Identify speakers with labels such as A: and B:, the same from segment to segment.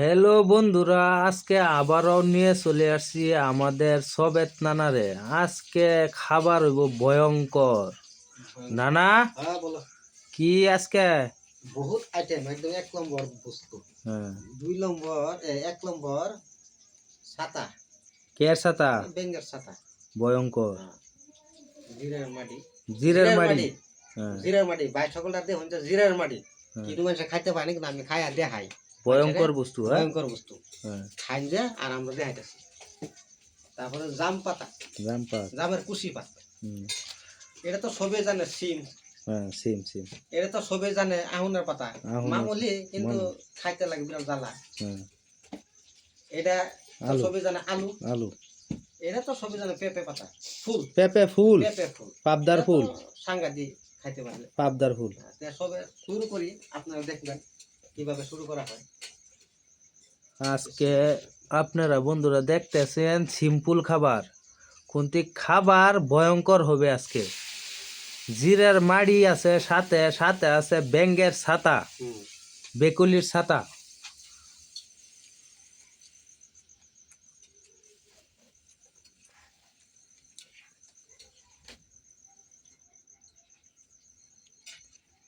A: Hello বন্ধুরা, আজকে আবারও নিয়ে চলে আসছি আমাদের সবেত নানারে। আজকে খাবার হইব ভয়ঙ্কর। নানা
B: হ্যাঁ বলো।
A: কি আজকে
B: বহুত আইটেম, একদম এক নম্বর বস্তু।
A: হ্যাঁ,
B: 2 নম্বর 1 নম্বর ছাতা,
A: কের সাতা
B: বেঙ্গের ছাতা।
A: ভয়ঙ্কর
B: হ্যাঁ, জিরার মাটি।
A: জিরের মাড়ি। হ্যাঁ,
B: জিরার মাটি ভাই সকলটা দিয়ে হচ্ছে জিরার মাটি।
A: হ্যাঁ,
B: কিন্তু মানুষ খাইতে পারে না, কিন্তু আমি খাই আর দেখাই।
A: ভয়ঙ্কর বস্তু। হ্যাঁ,
B: ভয়ঙ্কর বস্তু
A: হ্যাঁ,
B: খাই যে আর আমরা দেখাইতেছি। তারপরে জাম পাতা,
A: জাম পাত।
B: জামের কুশি পাতা।
A: হুম,
B: এটা তো সবে জানে। সিম,
A: হ্যাঁ, সিম সিম।
B: এটা তো সবে জানে। আহুনের পাতা
A: আহুনের
B: মামুলি, কিন্তু
A: মামুলি।
B: খাইতে লাগে বিরাট জ্বালা।
A: হ্যাঁ,
B: এটা তো
A: আলু
B: সবে জানে। আলু,
A: আলু।
B: এটা তো সবে জানে। পেঁপে পাতা, ফুল,
A: পেঁপে ফুল,
B: পেঁপে ফুল,
A: পাবদার
B: এটা তো
A: ফুল,
B: সাংঘাতিক খাইতে পারলে।
A: পাবদার ফুল।
B: সবে শুরু করি, আপনারা দেখবেন কিভাবে শুরু করা হয়।
A: আজকে আপনারা বন্ধুরা দেখতেছেন সিম্পল খাবার, কিন্তু খাবার ভয়ঙ্কর হবে আজকে। জিরার মাড়ি আছে, সাথে সাথে আছে ব্যাঙ্গের ছাতা, বেকুলির ছাতা।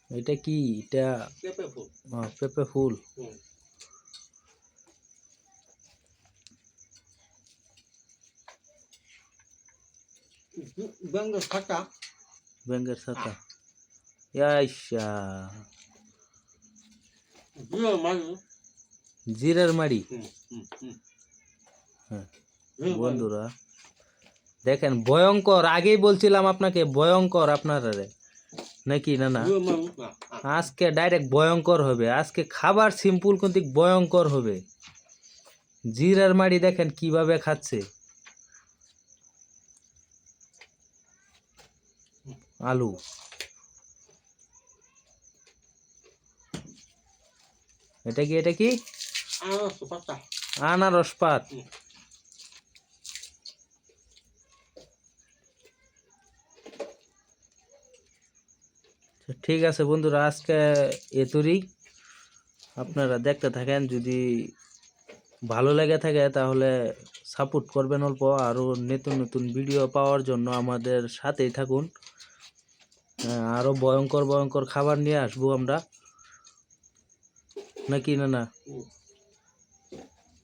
A: এটা কি? এটা
B: পেঁপে ফুল।
A: পেঁপে ফুল।
B: বেঙ্গল খাটা,
A: ব্যাঙ্গের ছাতা। ইয়াইশা, জিরার মাড়ি। হ্যাঁ বন্ধুরা দেখেন, ভয়ঙ্কর। আগেই বলছিলাম আপনাকে ভয়ঙ্কর আপনারা নাকি না না। আজকে ডাইরেক্ট ভয়ঙ্কর হবে। আজকে খাবার সিম্পল কিন্তু ভয়ঙ্কর হবে। জিরার মাড়ি দেখেন কিভাবে খাচ্ছে। আলু, এটা কি? এটা কি? আনারস পাত। ঠিক আছে বন্ধুরা, আজকে এতই। আপনারা দেখতে থাকেন। যদি ভালো লেগে থাকে তাহলে সাপোর্ট করবেন অল্প। আরও নতুন নতুন ভিডিও পাওয়ার জন্য আমাদের সাথেই থাকুন। আরও ভয়ঙ্কর ভয়ঙ্কর খাবার নিয়ে আসবো আমরা, নাকি না না।